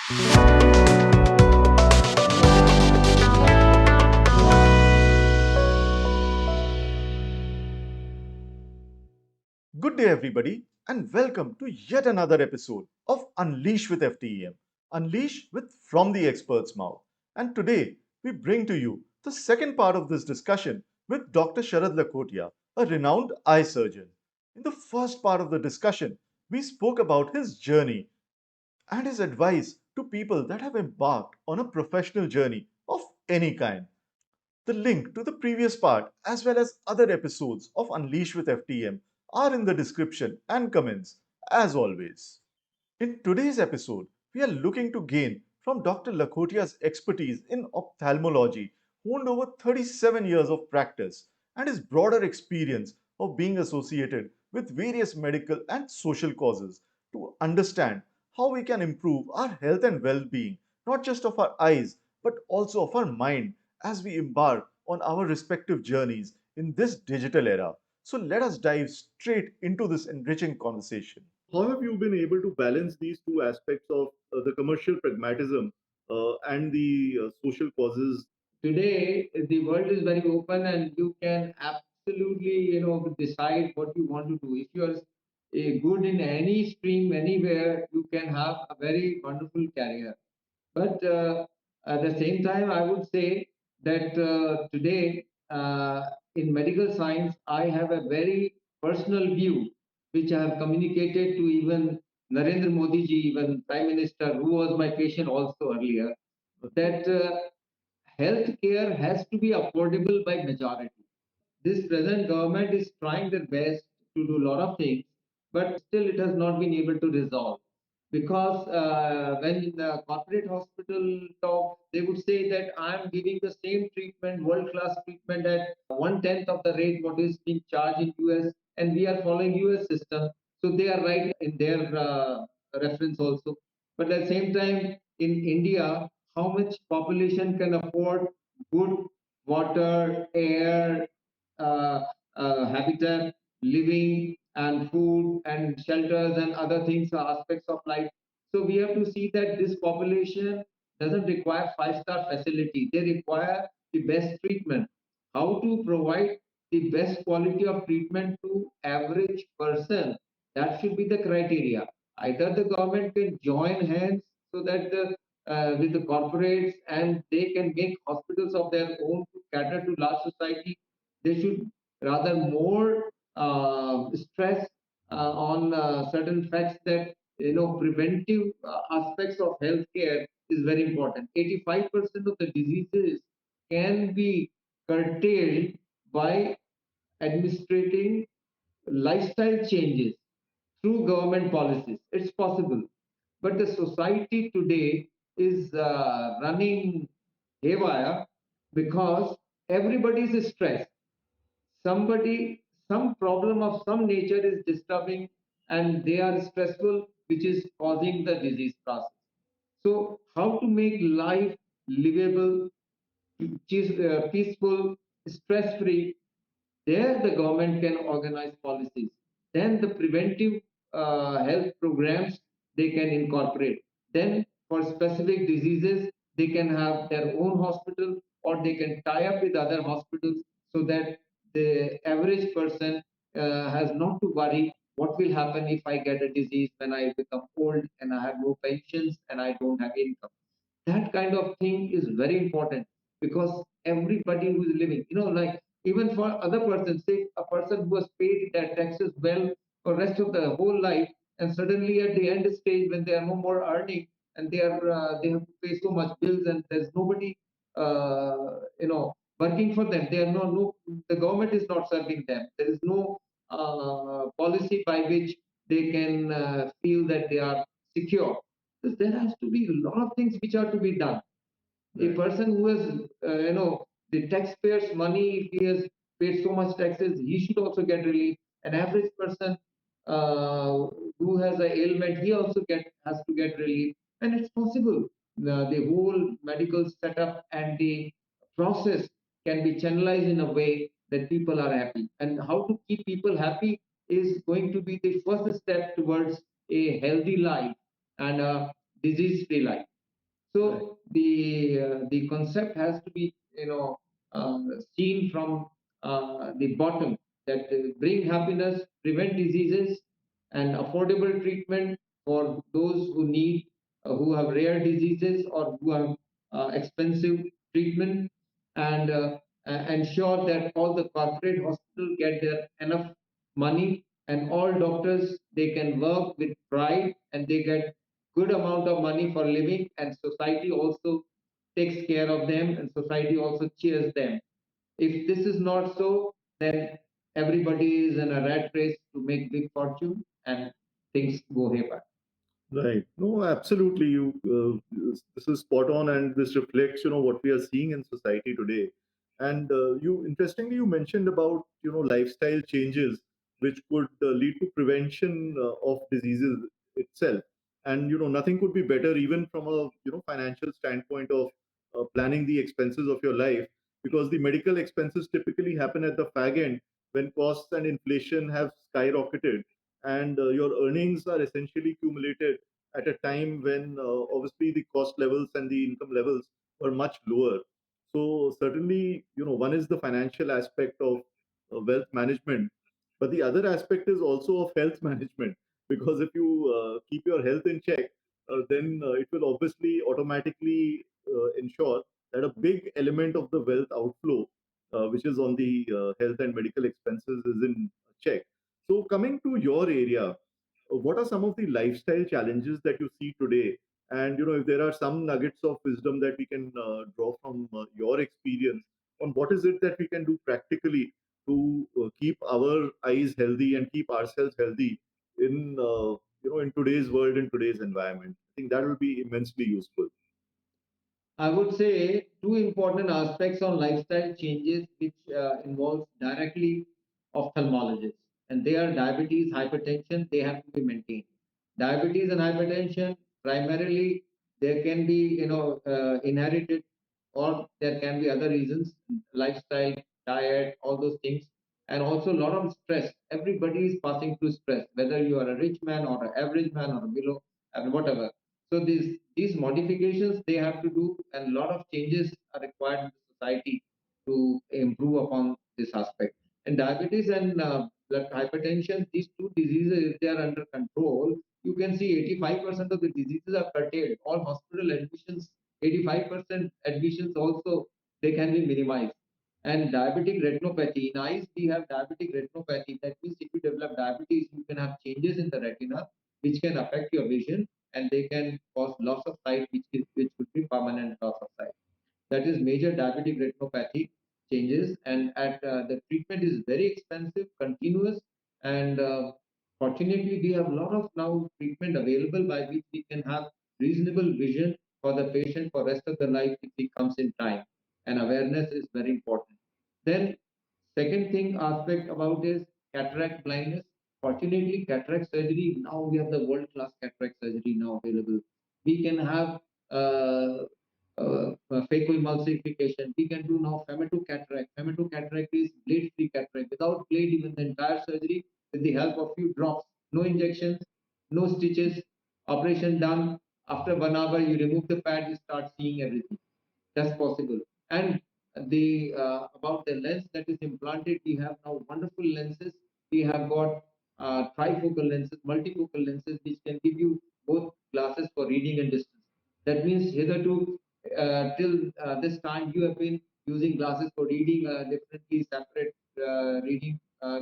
Good day, everybody, and welcome to yet another episode of Unleash with FTEM. Unleash with From the Expert's Mouth. And today, we bring to you the second part of this discussion with Dr. Sharad Lakhotia, a renowned eye surgeon. In the first part of the discussion, we spoke about his journey and his advice to people that have embarked on a professional journey of any kind. The link to the previous part, as well as other episodes of Unleash with FTM, are in the description and comments, as always. In today's episode, we are looking to gain from Dr. Lakhotia's expertise in ophthalmology, honed over 37 years of practice, and his broader experience of being associated with various medical and social causes to understand how we can improve our health and well being, not just of our eyes, but also of our mind as we embark on our respective journeys in this digital era. So let us dive straight into this enriching conversation. How have you been able to balance these two aspects of the commercial pragmatism and the social causes? Today the world is very open and you can absolutely decide what you want to do. If you are good in any stream anywhere, you can have a very wonderful career. But at the same time, I would say that today in medical science, I have a very personal view, which I have communicated to even Narendra Modi ji, even Prime Minister, who was my patient also earlier, that healthcare has to be affordable by majority. This present government is trying their best to do a lot of things, but still it has not been able to resolve. Because when the corporate hospital talk, they would say that I'm giving the same treatment, world class treatment at one tenth of the rate what is being charged in US, and we are following US system. So they are right in their reference also. But at the same time, in India, how much population can afford good water, air, uh, habitat, living, and food, and shelters, and other things, aspects of life. So we have to see that this population doesn't require five-star facility. They require the best treatment. How to provide the best quality of treatment to average person? That should be the criteria. Either the government can join hands so that with the corporates, and they can make hospitals of their own to cater to large society. They should rather more stress on certain facts that preventive aspects of healthcare is very important. 85% of the diseases can be curtailed by administrating lifestyle changes through government policies. It's possible. But the society today is running haywire because everybody is stressed. Somebody, some problem of some nature is disturbing, and they are stressful, which is causing the disease process. So, how to make life livable, peaceful, stress free? There, the government can organize policies. Then, the preventive health programs they can incorporate. Then, for specific diseases, they can have their own hospital, or they can tie up with other hospitals so that the average person has not to worry what will happen if I get a disease when I become old and I have no pensions and I don't have income. That kind of thing is very important, because everybody who is living, like even for other persons, say a person who has paid their taxes well for rest of the whole life, and suddenly at the end stage when they are no more earning, and they have to pay so much bills, and there's nobody working for them. They are no, the government is not serving them. There is no policy by which they can feel that they are secure. So there has to be a lot of things which are to be done. A person who has, the taxpayers' money, if he has paid so much taxes, he should also get relief. An average person who has an ailment, he also has to get relief, and it's possible. The whole medical setup and the process can be channelized in a way that people are happy. And how to keep people happy is going to be the first step towards a healthy life and a disease-free life. Right. So the concept has to be uh, seen from the bottom, that bring happiness, prevent diseases, and affordable treatment for those who need, who have rare diseases or who have expensive treatment, and ensure that all the corporate hospitals get their enough money, and all doctors, they can work with pride and they get good amount of money for living, and society also takes care of them, and society also cheers them. If this is not so, then everybody is in a rat race to make big fortune, and things go haywire. Right. No, absolutely. This is spot on, and this reflects, what we are seeing in society today. And interestingly, you mentioned about, lifestyle changes which could lead to prevention of diseases itself. And nothing could be better, even from a financial standpoint of planning the expenses of your life, because the medical expenses typically happen at the fag end when costs and inflation have skyrocketed, and your earnings are essentially accumulated at a time when obviously the cost levels and the income levels were much lower. So certainly, one is the financial aspect of wealth management, but the other aspect is also of health management, because if you keep your health in check, then it will obviously automatically ensure that a big element of the wealth outflow, which is on the health and medical expenses, is in check. So coming to your area, what are some of the lifestyle challenges that you see today? And if there are some nuggets of wisdom that we can draw from your experience on what is it that we can do practically to keep our eyes healthy and keep ourselves healthy in in today's world, in today's environment, I think that will be immensely useful. I would say two important aspects on lifestyle changes which involves directly ophthalmologists, and they are diabetes, hypertension. They have to be maintained. Diabetes and hypertension primarily there can be inherited, or there can be other reasons, lifestyle, diet, all those things, and also a lot of stress. Everybody is passing through stress, whether you are a rich man or an average man or a below and whatever. So these modifications they have to do, and a lot of changes are required in the society to improve upon this aspect. And diabetes and blood hypertension, these two diseases, if they are under control, you can see 85% of the diseases are curtailed. All hospital admissions, 85% admissions also they can be minimized. And diabetic retinopathy, in eyes we have diabetic retinopathy. That means if you develop diabetes, you can have changes in the retina which can affect your vision, and they can cause loss of sight, which could be permanent loss of sight. That is major diabetic retinopathy changes, and at the treatment is very expensive, continuous, and fortunately we have a lot of now treatment available by which we can have reasonable vision for the patient for rest of the life if he comes in time, and awareness is very important. Then second thing aspect about is cataract blindness. Fortunately, cataract surgery, now we have the world class cataract surgery now available. We can have phaco emulsification. We can do now femtocataract. Femtocataract is blade free cataract without blade, even the entire surgery with the help of few drops, no injections, no stitches, operation done. After 1 hour, you remove the pad, you start seeing everything. That's possible. And the about the lens that is implanted, we have now wonderful lenses. We have got trifocal lenses, multifocal lenses, which can give you both glasses for reading and distance. That means hitherto, till this time, you have been using glasses for reading, differently separate reading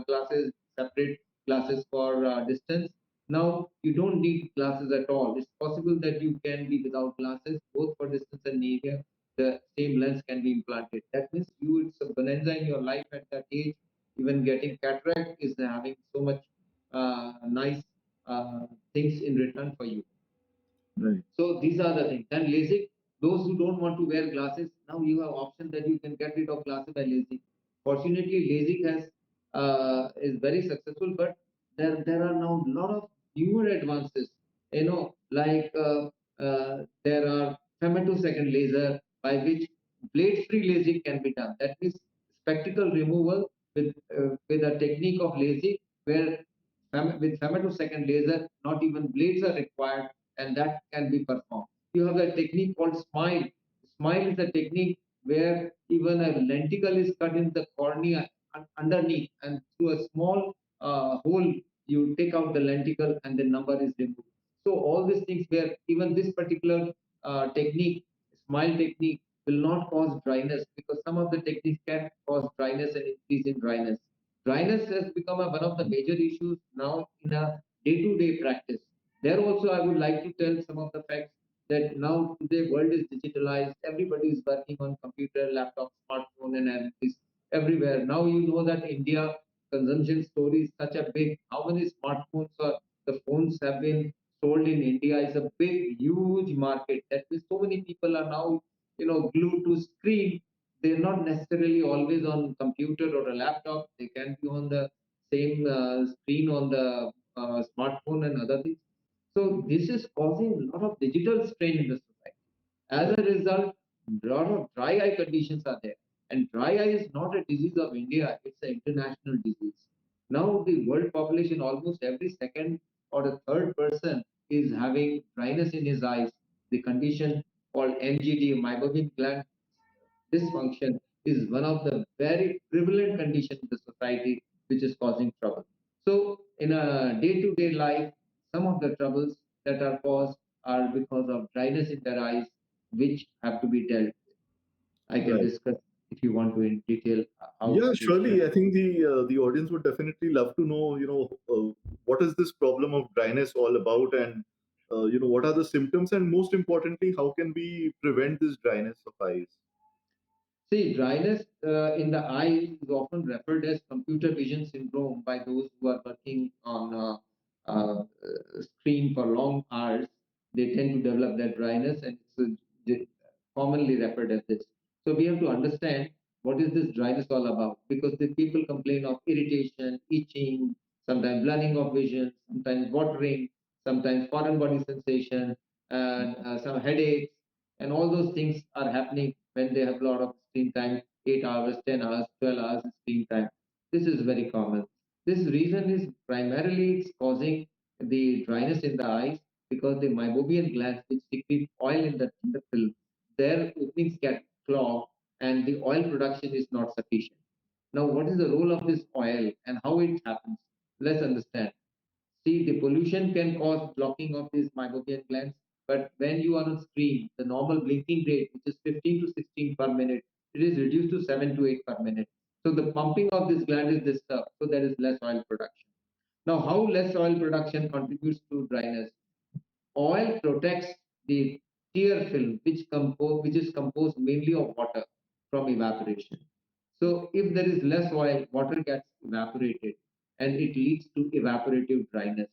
glasses, separate glasses for distance. Now you don't need glasses at all. It's possible that you can be without glasses, both for distance and area. The same lens can be implanted. That means you, it's a bonanza in your life at that age. Even getting cataract is having so much nice uh, things in return for you. Right. So these are the things. And LASIK, those who don't want to wear glasses, now you have option that you can get rid of glasses by LASIK. Fortunately, LASIK has is very successful, but there are now a lot of newer advances. There are femtosecond laser by which blade-free LASIK can be done. That means spectacle removal with a technique of LASIK where with femtosecond laser, not even blades are required, and that can be performed. You have a technique called smile. Smile is a technique where even a lenticle is cut in the cornea underneath, and through a small hole, you take out the lenticle and the number is removed. So all these things where even this particular technique, smile technique, will not cause dryness, because some of the techniques can cause dryness and increase in dryness. Dryness has become one of the major issues now in a day-to-day practice. There also, I would like to tell some of the facts that now today world is digitalized. Everybody is working on computer, laptop, smartphone, and everything everywhere. Now you know that India consumption story is such a big. How many smartphones or the phones have been sold in India is a big, huge market. That means so many people are now, glued to screen. They're not necessarily always on computer or a laptop. They can be on the same screen on the smartphone and other things. So this is causing a lot of digital strain in the society. As Right. a result, a lot of dry eye conditions are there. And dry eye is not a disease of India, it's an international disease. Now, the world population, almost every second or the third person is having dryness in his eyes. The condition called MGD, meibomian gland dysfunction, is one of the very prevalent conditions in the society which is causing trouble. So, in a day to day life, some of the troubles that are caused are because of dryness in their eyes, which have to be dealt with. I can Right. discuss if you want to in detail how Yeah, this can. surely. I think the audience would definitely love to know, what is this problem of dryness all about, and what are the symptoms, and most importantly, how can we prevent this dryness of eyes? See, dryness in the eye is often referred as computer vision syndrome by those who are working on screen for long hours. They tend to develop that dryness, and it's commonly referred as this. So we have to understand what is this dryness all about, because the people complain of irritation, itching, sometimes blurring of vision, sometimes watering, sometimes foreign body sensation, and some headaches, and all those things are happening when they have a lot of screen time, 8 hours, 10 hours, 12 hours screen time. This is very common. This reason is primarily it's causing the dryness in the eyes, because the meibomian glands, which secrete oil in the film, their openings get clogged and the oil production is not sufficient. Now, what is the role of this oil and how it happens? Let's understand. See, the pollution can cause blocking of these meibomian glands, but when you are on screen, the normal blinking rate, which is 15 to 16 per minute, it is reduced to 7 to 8 per minute. So the pumping of this gland is disturbed, so there is less oil production. Now, how less oil production contributes to dryness? Oil protects the tear film, which is composed mainly of water from evaporation. So if there is less oil, water gets evaporated and it leads to evaporative dryness.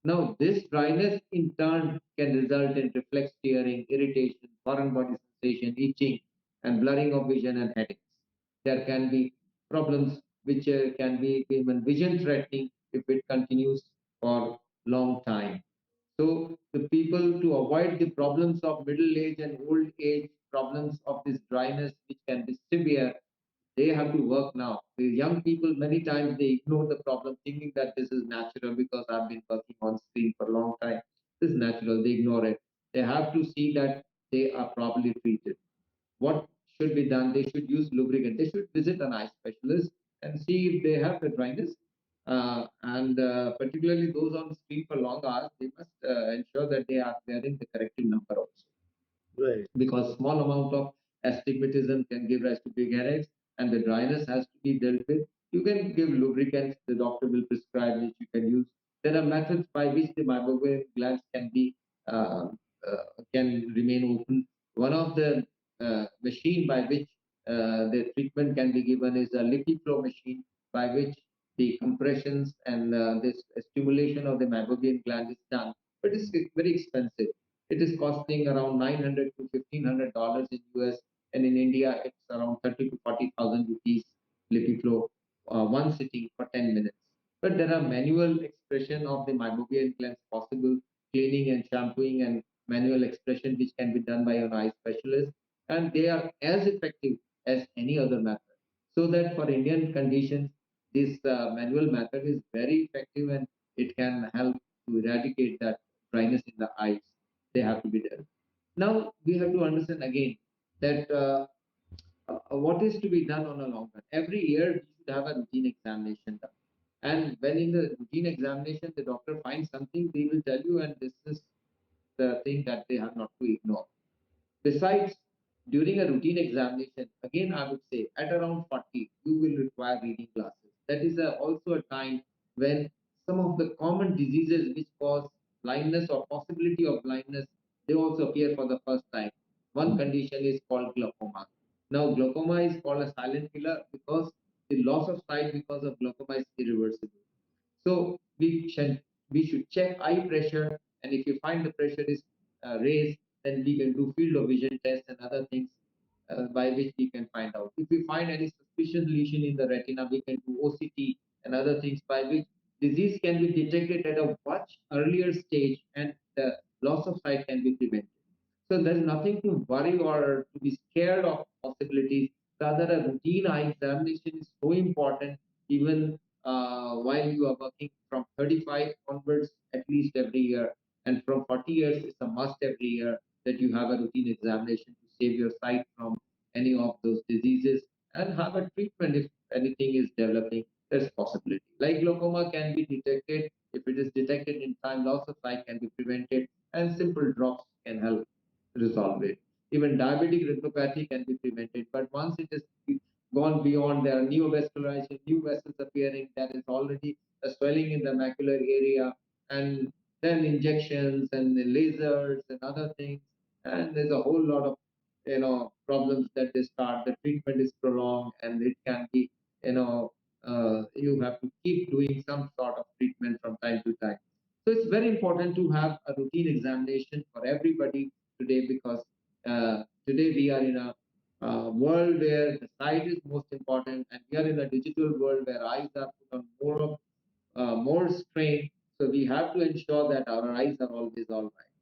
Now, this dryness in turn can result in reflex tearing, irritation, foreign body sensation, itching, and blurring of vision and headaches. There can be problems which can be even vision threatening if it continues for long time. So the people, to avoid the problems of middle age and old age, problems of this dryness, which can be severe, they have to work now. The young people, many times they ignore the problem, thinking that this is natural because I've been working on screen for a long time. This is natural. They ignore it. They have to see that they are properly treated. What should be done? They should use lubricant. They should visit an eye specialist and see if they have the dryness. And particularly those on screen for long hours, they must ensure that they are wearing the corrective number also, Right. because small amount of astigmatism can give rise to big headaches, and the dryness has to be dealt with. You can give lubricants, the doctor will prescribe, which you can use. There are methods by which the meibomian glands uh, can remain open. One of the machine by which the treatment can be given is a LipiFlow machine, by which the compressions and this stimulation of the meibomian gland is done. But it's very expensive. It is costing around $900 to $1,500 in US, and in India it's around 30 to 40,000 rupees. LipiFlow, one sitting for 10 minutes. But there are manual expression of the meibomian glands possible, cleaning and shampooing and manual expression which can be done by an eye specialist, and they are as effective as any other method. So that for Indian conditions, this manual method is very effective, and it can help to eradicate that dryness in the eyes. They have to be there. Now we have to understand again that what is to be done on a long run. Every year we should have a routine examination done. And when in the routine examination the doctor finds something, they will tell you, and this is the thing that they have not to ignore. Besides, during a routine examination, again, I would say at around 40, you will require reading classes. That is also a time when some of the common diseases which cause blindness or possibility of blindness, they also appear for the first time. One condition is called glaucoma. Now, glaucoma is called a silent killer because the loss of sight because of glaucoma is irreversible. So we should check eye pressure, and if you find the pressure is raised, then we can do field of vision test and other things by which we can find out. If we find any suspicious lesion in the retina, we can do OCT and other things by which disease can be detected at a much earlier stage and the loss of sight can be prevented. So there's nothing to worry or to be scared of possibilities. Rather, a routine eye examination is so important, even while you are working from 35 onwards, at least every year. And from 40 years, it's a must every year that you have a routine examination to save your sight from any of those diseases and have a treatment if anything is developing. There's possibility. Like glaucoma can be detected. If it is detected in time, loss of sight can be prevented, and simple drops can help resolve it. Even diabetic retinopathy can be prevented, but once it is gone beyond, there are neovascularization, new vessels appearing, there is already a swelling in the macular area, and then injections and the lasers and other things, and there's a whole lot of problems that they start. The treatment is prolonged, and it can be you have to keep doing some sort of treatment from time to time. So it's very important to have a routine examination for everybody today because today we are in a world where the sight is most important, and we are in a digital world where eyes are put on more strain. So we have to ensure that our eyes are always all right.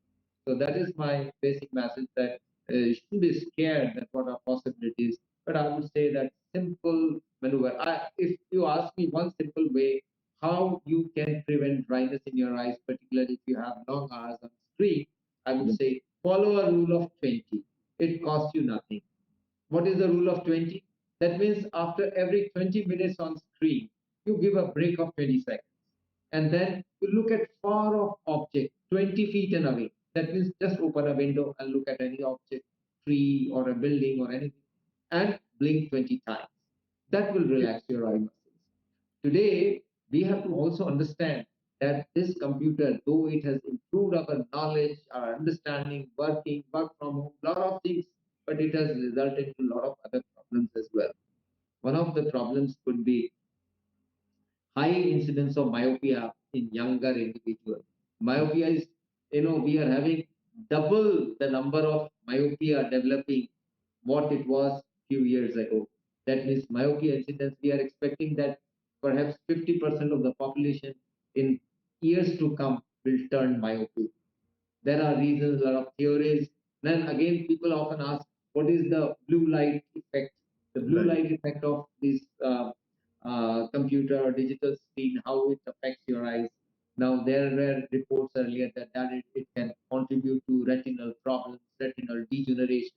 So that is my basic message that you shouldn't be scared that what are possibilities. But I would say that simple maneuver. If you ask me one simple way how you can prevent dryness in your eyes, particularly if you have long hours on screen, I would say follow a rule of 20. It costs you nothing. What is the rule of 20? That means after every 20 minutes on screen, you give a break of 20 seconds. And then you look at far off object, 20 feet and away. That means just open a window and look at any object, tree or a building or anything, and blink 20 times. That will relax your eye muscles. Today, we have to also understand that this computer, though it has improved our knowledge, our understanding, work from home, lot of things, but it has resulted in a lot of other problems as well. One of the problems could be high incidence of myopia in younger individuals. Myopia is, we are having double the number of myopia developing what it was few years ago. That means myopia incidence, we are expecting that perhaps 50% of the population in years to come will turn myopic. There are reasons, a lot of theories. Then again, people often ask, what is the blue light effect? The blue light effect of this computer or digital screen, how it affects your eyes. Now, there were reports earlier that it can contribute to retinal problems, retinal degenerations,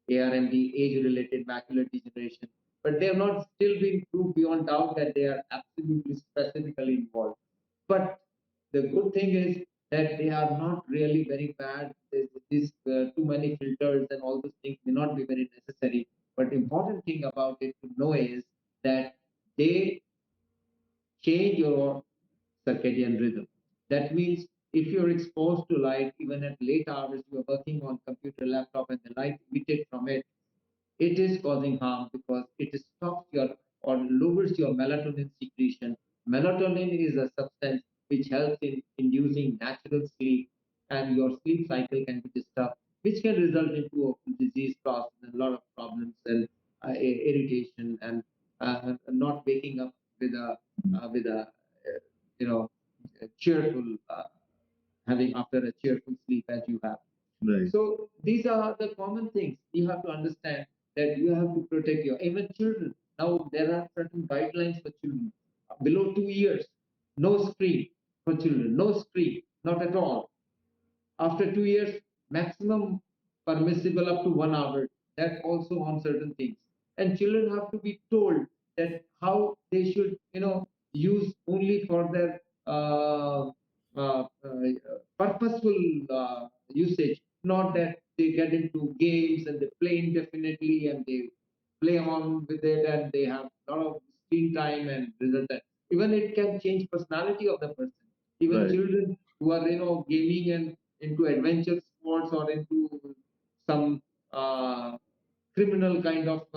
ARMD, age-related macular degeneration. But they have not still been proved beyond doubt that they are absolutely specifically involved. But the good thing is that they are not really very bad. This too many filters and all those things may not be very necessary. But important thing about it to know is that they change your circadian rhythm. That means if you're exposed to light, even at late hours, you are working on computer, laptop, and the light emitted from it is causing harm because it stops your or lowers your melatonin secretion. Melatonin is a substance which helps in inducing natural sleep, and your sleep cycle can be disturbed, which can result into a disease process and a lot of problems and irritation and not waking up with a you know cheerful having after a cheerful sleep as you have. Right. So these are the common things you have to understand that you have to protect your even children. Now there are certain guidelines for children below 2 years. No screen for children. No screen, not at all. After 2 years, maximum permissible up to 1 hour. That also on certain things. And children have to be told that how they should, use only for their purposeful usage, not that they get into games and they play indefinitely and they play on with it and they have a lot of screen time and result that even it can change personality of the person. Even Right. children who are gaming and into adventure sports or into some criminal kind of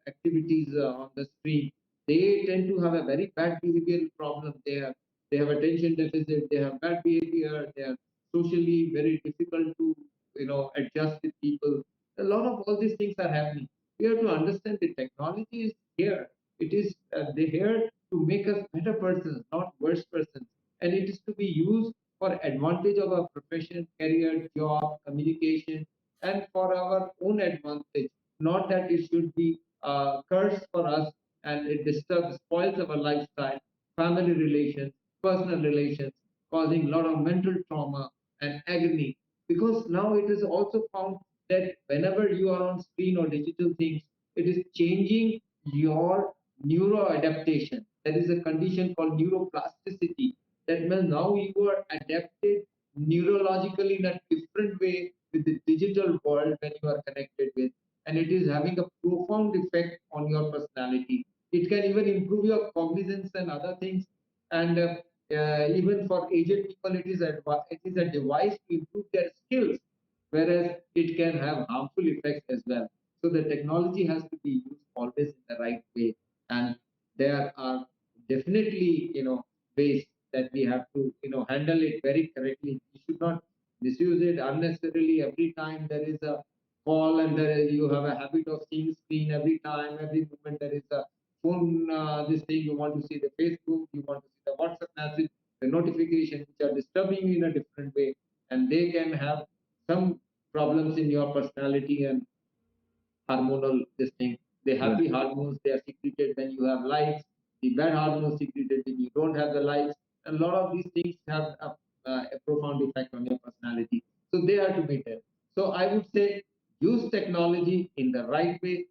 activities on the screen, they tend to have a very bad behavioral problem. They have attention deficit. They have bad behavior. They are socially very difficult to adjust with people. A lot of all these things are happening. We have to understand the technology is here. It is they here to make us better persons, not worse persons, and it is to be used for advantage of our profession, career, job, communication, and for our own advantage. Not that it should be cursed for us and it disturbs, spoils our lifestyle, family relations, personal relations, causing a lot of mental trauma and agony. Because now it is also found that whenever you are on screen or digital things, it is changing your neuroadaptation. There is a condition called neuroplasticity. That means now you are adapted neurologically in a different way with the digital world when you are connected with, and it is having a profound effect on your personality. It can even improve your cognizance and other things. And even for aged people, it is a device to improve their skills, whereas it can have harmful effects as well. So the technology has to be used always in the right way, and there are definitely ways that we have to handle it very correctly. We should not misuse it unnecessarily. Every time there is a call and you have a habit of seeing screen every time, every moment there is a phone. This thing you want to see the Facebook, you want to see the WhatsApp message, the notifications which are disturbing you in a different way, and they can have some problems in your personality and hormonal this thing. The Right. happy hormones they are secreted when you have likes. The bad hormones secreted when you don't have the likes. And a lot of these things have a profound effect on your personality. So they are to be there. So I would say use technology in the right way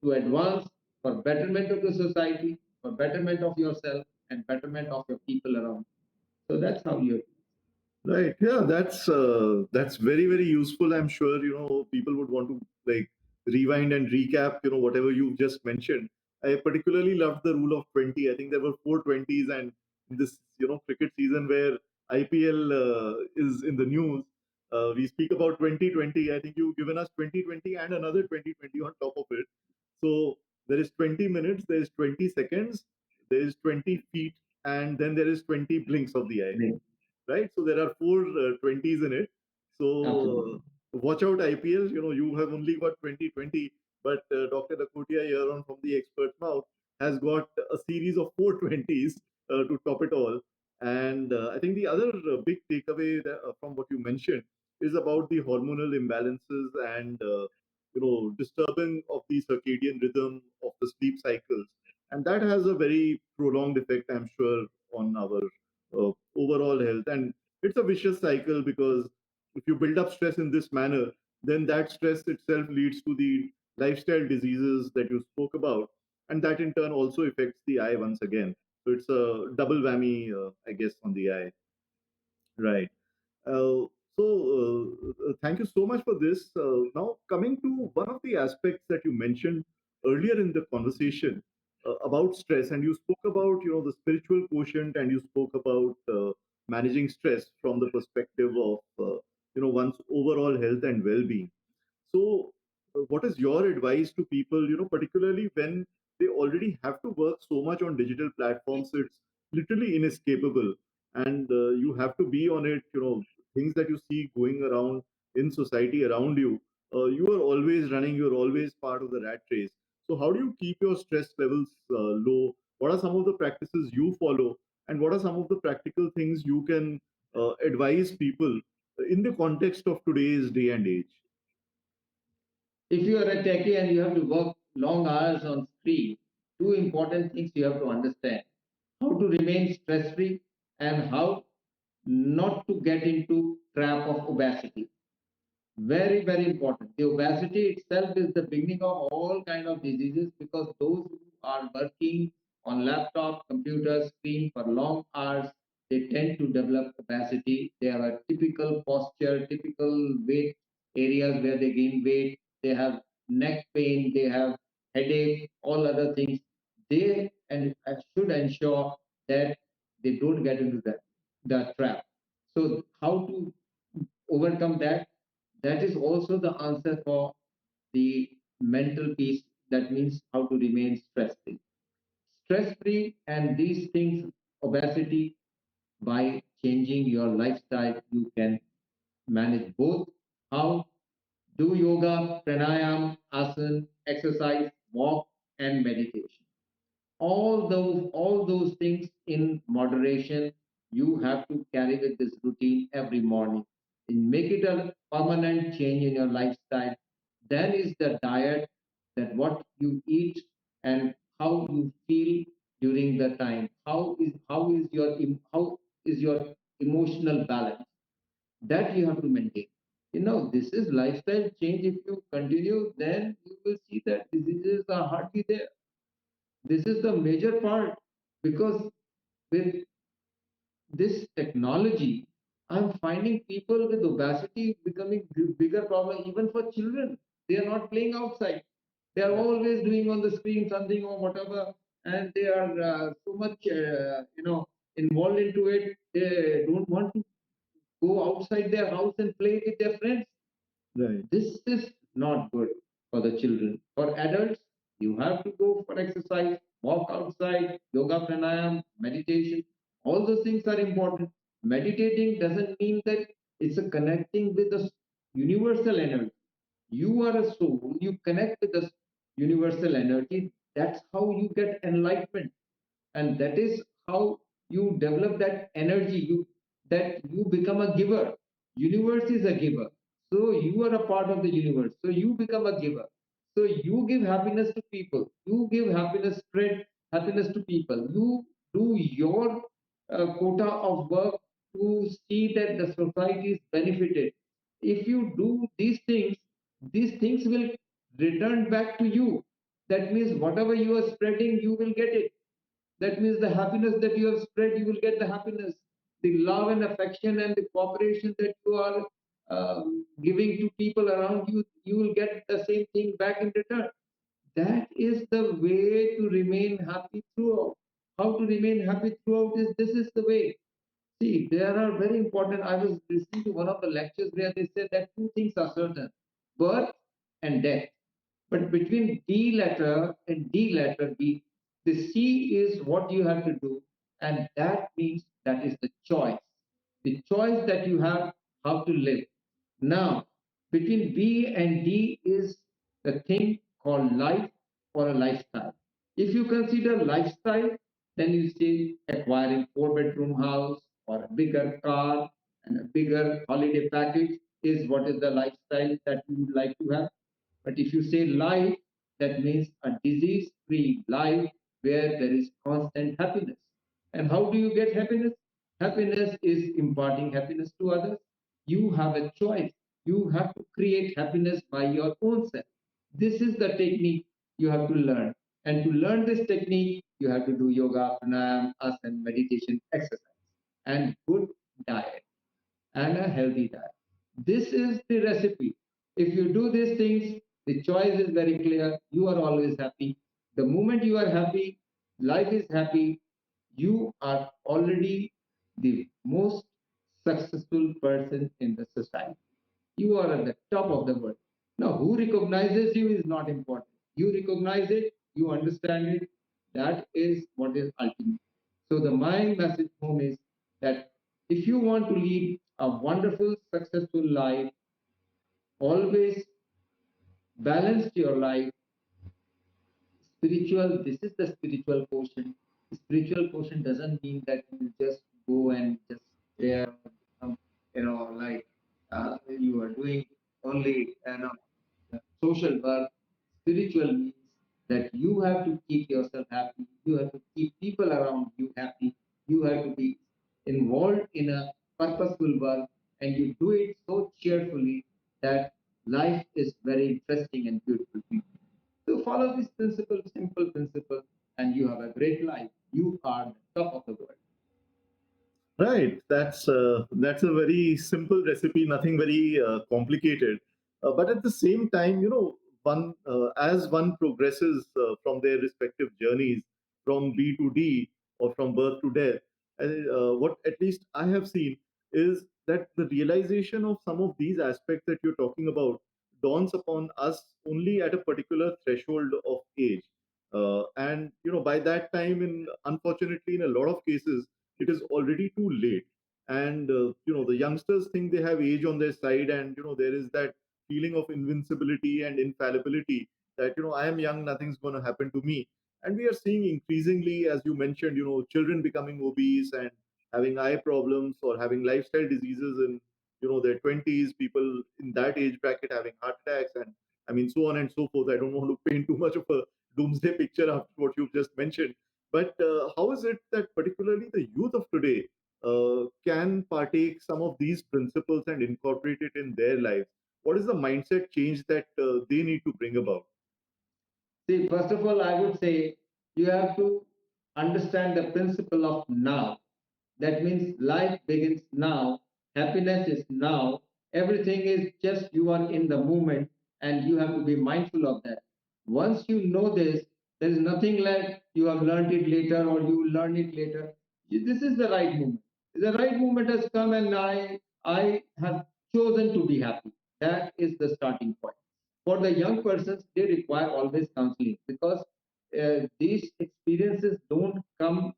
to advance for betterment of the society, for betterment of yourself, and betterment of your people around. So that's how you. Right. Yeah, that's very, very useful. I'm sure, people would want to like rewind and recap, whatever you've just mentioned. I particularly loved the rule of 20. I think there were 420s, and in this, cricket season where IPL is in the news, we speak about 2020. I think you've given us 2020 and another 2020 on top of it. So there is 20 minutes, there is 20 seconds, there is 20 feet, and then there is 20 blinks of the eye, right? So there are four 20s in it. So Absolutely. watch out IPL. You have only got 2020, but Dr. Lakhotia here on From the Expert's Mouth has got a series of 420s to top it all. And I think the other big takeaway from what you mentioned is about the hormonal imbalances and disturbing of the circadian rhythm of the sleep cycles, and that has a very prolonged effect, I'm sure, on our overall health. And it's a vicious cycle because if you build up stress in this manner, then that stress itself leads to the lifestyle diseases that you spoke about. And that in turn also affects the eye once again. So it's a double whammy, I guess, on the eye. Right. Thank you so much for this. Now, coming to one of the aspects that you mentioned earlier in the conversation about stress, and you spoke about the spiritual quotient, and you spoke about managing stress from the perspective of one's overall health and well-being. So, what is your advice to people, particularly when they already have to work so much on digital platforms? So it's literally inescapable, and you have to be on it. Things that you see going around in society around you, you are always running. You're always part of the rat race. So, how do you keep your stress levels low? What are some of the practices you follow, and what are some of the practical things you can advise people in the context of today's day and age? If you are a techie and you have to work long hours on screen, two important things you have to understand: how to remain stress free and how not to get into trap of obesity. Very, very important. The obesity itself is the beginning of all kind of diseases, because those who are working on laptop, computer screen for long hours, they tend to develop obesity. They have a typical posture, typical weight areas where they gain weight. They have neck pain, they have headache, all other things. They and should ensure that they don't get into the trap. So how to overcome that? That is also the answer for the mental peace. That means how to remain stress free. Stress free and these things, obesity, by changing your lifestyle, you can manage both. How? Do yoga, pranayam, asana, exercise, walk, and meditation. All those things in moderation. You have to carry with this routine every morning and make it a permanent change in your lifestyle. Then is the diet, that what you eat and how you feel during the time. How is your emotional balance, that you have to maintain. This is lifestyle change. If you continue, then you will see that diseases are hardly there. This is the major part, because with this technology, I'm finding people with obesity becoming bigger problem even for children. They are not playing outside. They are always doing on the screen something or whatever, and they are so much involved into it. They don't want to go outside their house and play with their friends. Right. This is not good for the children. For adults, you have to go for exercise, walk outside, yoga, pranayam, meditation. All those things are important. Meditating doesn't mean that it's a connecting with the universal energy. You are a soul, you connect with the universal energy. That's how you get enlightenment, and that is how you develop that energy, that you become a giver. Universe is a giver, so you are a part of the universe, so you become a giver. So you give happiness to people, you give happiness, spread happiness to people. You do your quota of work to see that the society is benefited. If you do these things will return back to you. That means whatever you are spreading, you will get it. That means the happiness that you have spread, you will get the happiness. The love and affection and the cooperation that you are giving to people around you, you will get the same thing back in return. That is the way to remain happy throughout. How to remain happy throughout is, this is the way. See, there are very important. I was listening to one of the lectures where they said that two things are certain: birth and death. But between D letter and D letter B, the C is what you have to do, and that means that is the choice that you have how to live. Now, between B and D is the thing called life or a lifestyle. If you consider lifestyle, then you say acquiring four-bedroom house or a bigger car and a bigger holiday package is what is the lifestyle that you would like to have. But if you say life, that means a disease free life where there is constant happiness. And how do you get happiness? Happiness is imparting happiness to others. You have a choice. You have to create happiness by your own self. This is the technique you have to learn. And to learn this technique, you have to do yoga, pranayam, asana, meditation, exercise, and good diet and a healthy diet. This is the recipe. If you do these things, the choice is very clear. You are always happy. The moment you are happy, life is happy, you are already the most successful person in the society. You are at the top of the world. Now, who recognizes you is not important. You recognize it, you understand it. That is what is ultimate. So, the my message home is that if you want to lead a wonderful, successful life, always balance your life. Spiritual, this is the spiritual portion. Spiritual portion doesn't mean that you just go and just there, um, like you are doing only social work. Spiritual means that you have to keep yourself happy, you have to keep people around you happy, you have to be involved in a purposeful work, and you do it so cheerfully. that life is very interesting and beautiful to you. So follow this principle, simple principle, and you have a great life. You are the top of the world. Right. That's a very simple recipe, nothing very complicated. But at the same time, one as one progresses from their respective journeys, from B to D or from birth to death, what at least I have seen is that the realization of some of these aspects that you're talking about dawns upon us only at a particular threshold of age. And by that time, in unfortunately, in a lot of cases it is already too late. And the youngsters think they have age on their side, and there is that feeling of invincibility and infallibility, that I am young, nothing's going to happen to me. And we are seeing increasingly, as you mentioned, children becoming obese and having eye problems or having lifestyle diseases in their 20s, people in that age bracket having heart attacks, and I mean, so on and so forth. I don't want to paint too much of a doomsday picture after what you've just mentioned. But how is it that particularly the youth of today can partake some of these principles and incorporate it in their lives? What is the mindset change that they need to bring about? See, first of all, I would say you have to understand the principle of now. That means life begins now, happiness is now, everything is just you are in the moment and you have to be mindful of that. Once you know this, there is nothing like you have learned it later or you will learn it later. This is the right moment. The right moment has come and I have chosen to be happy. That is the starting point. For the young persons, they require always counseling because these experiences don't come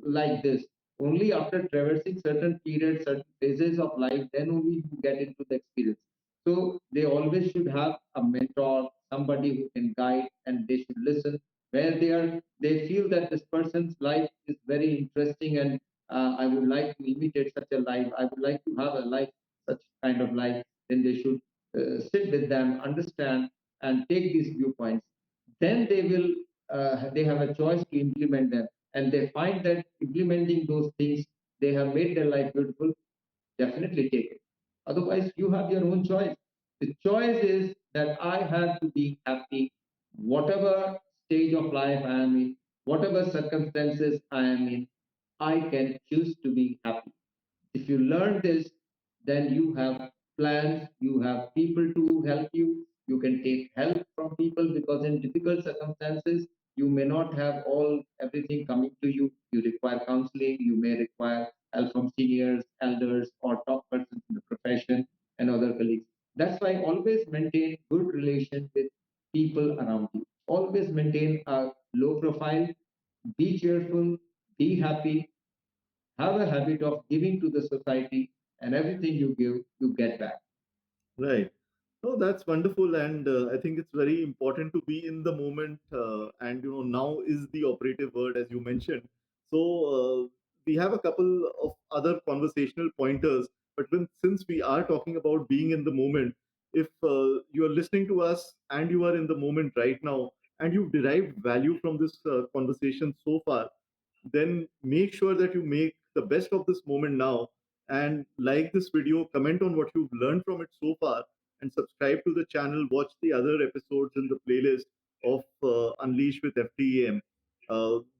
like this. Only after traversing certain periods, certain phases of life, then only you get into the experience. So they always should have a mentor, somebody who can guide, and they should listen. Where they feel that this person's life is very interesting, and I would like to imitate such a life. I would like to have a life, such kind of life. Then they should sit with them, understand, and take these viewpoints. Then they have a choice to implement them, and they find that implementing those things, they have made their life beautiful. Definitely take it. Otherwise, you have your own choice. The choice is that I have to be happy, whatever stage of life I am in, whatever circumstances I am in. I can choose to be happy. If you learn this, then you have plans, you have people to help you. You can take help from people because in difficult circumstances, you may not have all everything coming to you. You require counseling, you may require help from seniors, elders, or top persons in the profession and other colleagues. That's why always maintain good relation with people around you. Always maintain a low profile, be cheerful, be happy, have a habit of giving to the society, and everything you give, you get back. Right. Oh, that's wonderful, and I think it's very important to be in the moment. And now is the operative word, as you mentioned. So we have a couple of other conversational pointers, but since we are talking about being in the moment, if you are listening to us and you are in the moment right now, and you've derived value from this conversation so far, then make sure that you make the best of this moment now, and like this video, comment on what you've learned from it so far, and subscribe to the channel. Watch the other episodes in the playlist of Unleash with FTEM.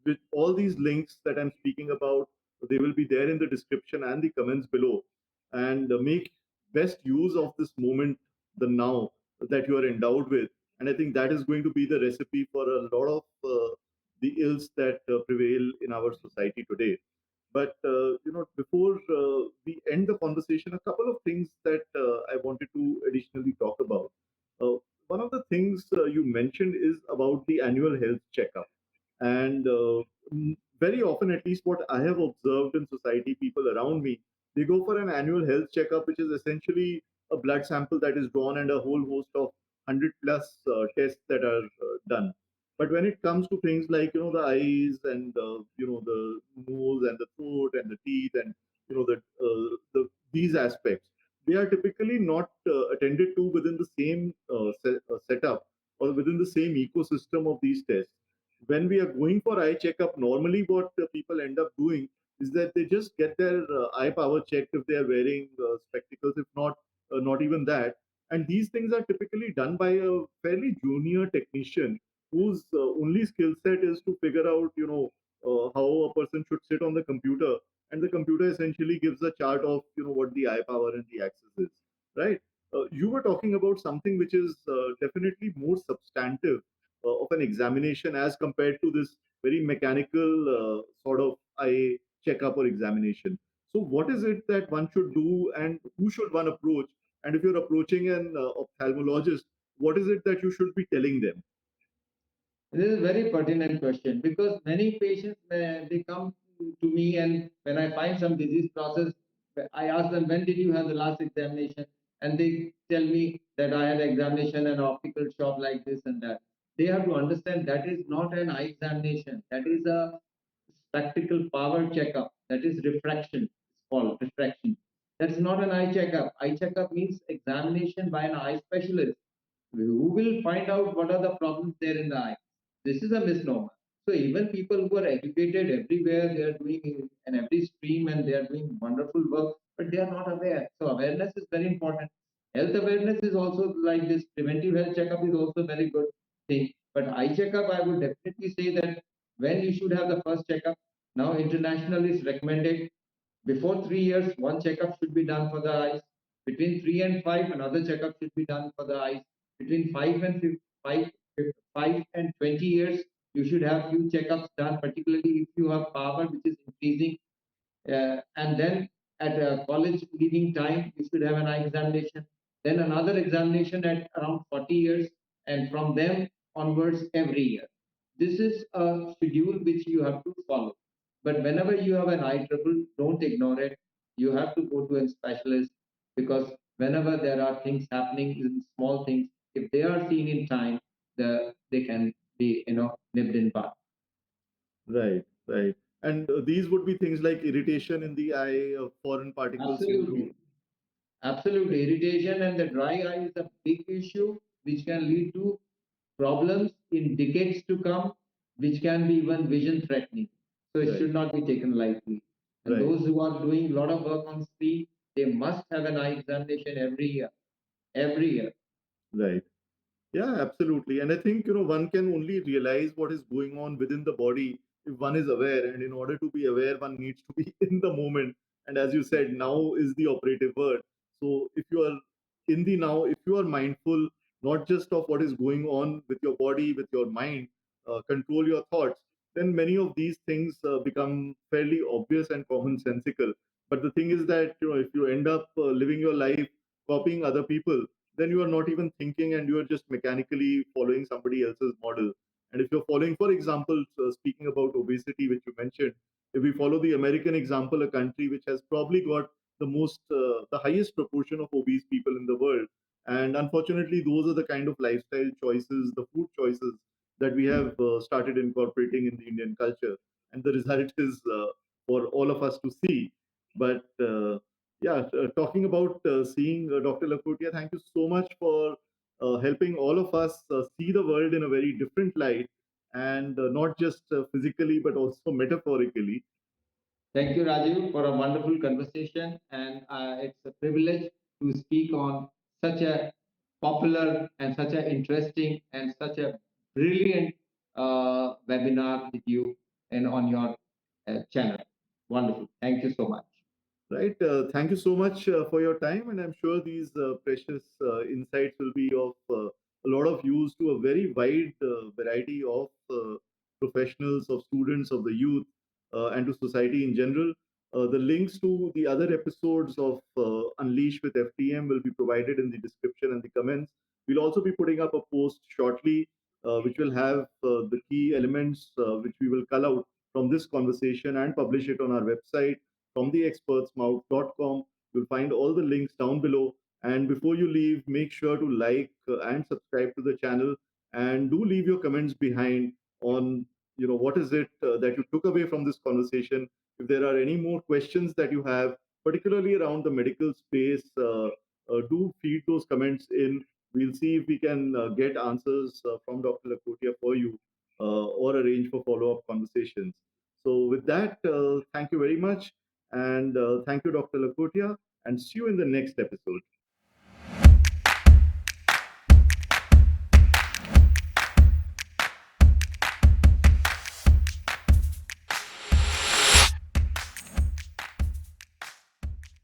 With all these links that I'm speaking about, they will be there in the description and the comments below. And make best use of this moment, the now that you are endowed with. And I think that is going to be the recipe for a lot of the ills that prevail in our society today. But before we end the conversation, a couple of things that I wanted to additionally talk about. Uh, One of the things you mentioned is about the annual health checkup, and very often, at least what I have observed in society, people around me, they go for an annual health checkup, which is essentially a blood sample that is drawn and a whole host of 100 plus tests that are done. But when it comes to things like the eyes and the nose and the throat and the teeth and the these aspects, they are typically not attended to within the same setup or within the same ecosystem of these tests. When we are going for eye checkup, normally what people end up doing is that they just get their eye power checked if they are wearing spectacles. If not, not even that. And these things are typically done by a fairly junior technician whose only skill set is to figure out, how a person should sit on the computer, and the computer essentially gives a chart of, what the eye power and the axis is, right? You were talking about something which is definitely more substantive of an examination as compared to this very mechanical sort of eye checkup or examination. So, what is it that one should do, and who should one approach? And if you're approaching an ophthalmologist, what is it that you should be telling them? This is a very pertinent question because many patients they come to me, and when I find some disease process, I ask them, when did you have the last examination, and they tell me that I had an examination at an optical shop like this and that. They have to understand that is not an eye examination. That is a spectacle power checkup. That is refraction. It's called refraction. That is not an eye checkup. Eye checkup means examination by an eye specialist who will find out what are the problems there in the eye. This is a misnomer. So even people who are educated everywhere, they are doing in every stream and they are doing wonderful work, but they are not aware. So awareness is very important. Health awareness is also like this. Preventive health checkup is also very good thing. But eye checkup, I would definitely say that when you should have the first checkup. Now international is recommended before 3 years, one checkup should be done for the eyes. Between 3 and 5, another checkup should be done for the eyes. Between 5 and 20 years, you should have few checkups done, particularly if you have power which is increasing. And then at a college leaving time, you should have an eye examination. Then another examination at around 40 years, and from them onwards every year. This is a schedule which you have to follow. But whenever you have an eye trouble, don't ignore it. You have to go to a specialist because whenever there are things happening, even small things, if they are seen in time, they can be nipped in bud. Right, right. And these would be things like irritation in the eye, foreign particles into. Absolutely. Absolutely. Irritation and the dry eye is a big issue which can lead to problems in decades to come, which can be even vision threatening. So it Right, should not be taken lightly. And right, those who are doing a lot of work on screen, they must have an eye examination every year. Every year. right. Yeah, absolutely. And I think, one can only realize what is going on within the body if one is aware. And in order to be aware, one needs to be in the moment. And as you said, now is the operative word. So if you are in the now, if you are mindful, not just of what is going on with your body, with your mind, control your thoughts, then many of these things become fairly obvious and commonsensical. But the thing is that, if you end up living your life copying other people, then you are not even thinking and you are just mechanically following somebody else's model. And if you're following, for example, speaking about obesity, which you mentioned, if we follow the American example, a country which has probably got the highest proportion of obese people in the world. And unfortunately, those are the kind of lifestyle choices, the food choices that we have started incorporating in the Indian culture. And the result is for all of us to see. But yeah, talking about seeing Dr. Lakhotia, thank you so much for helping all of us see the world in a very different light, and not just physically but also metaphorically. Thank you, Rajiv, for a wonderful conversation. And it's a privilege to speak on such a popular and such a interesting and such a brilliant webinar with you and on your channel. Wonderful. Thank you so much. Right. Thank you so much for your time, and I'm sure these precious insights will be of a lot of use to a very wide variety of professionals, of students, of the youth, and to society in general. The links to the other episodes of Unleash with FTM will be provided in the description and the comments. We'll also be putting up a post shortly, which will have the key elements which we will cull out from this conversation and publish it on our website from theexpertsmouth.com. You'll find all the links down below. And before you leave, make sure to like and subscribe to the channel, and do leave your comments behind on, what is it that you took away from this conversation. If there are any more questions that you have, particularly around the medical space, do feed those comments in. We'll see if we can get answers from Dr. Lakhotia for you, or arrange for follow-up conversations. So with that, thank you very much. And thank you, Dr. Lakhotia, and see you in the next episode.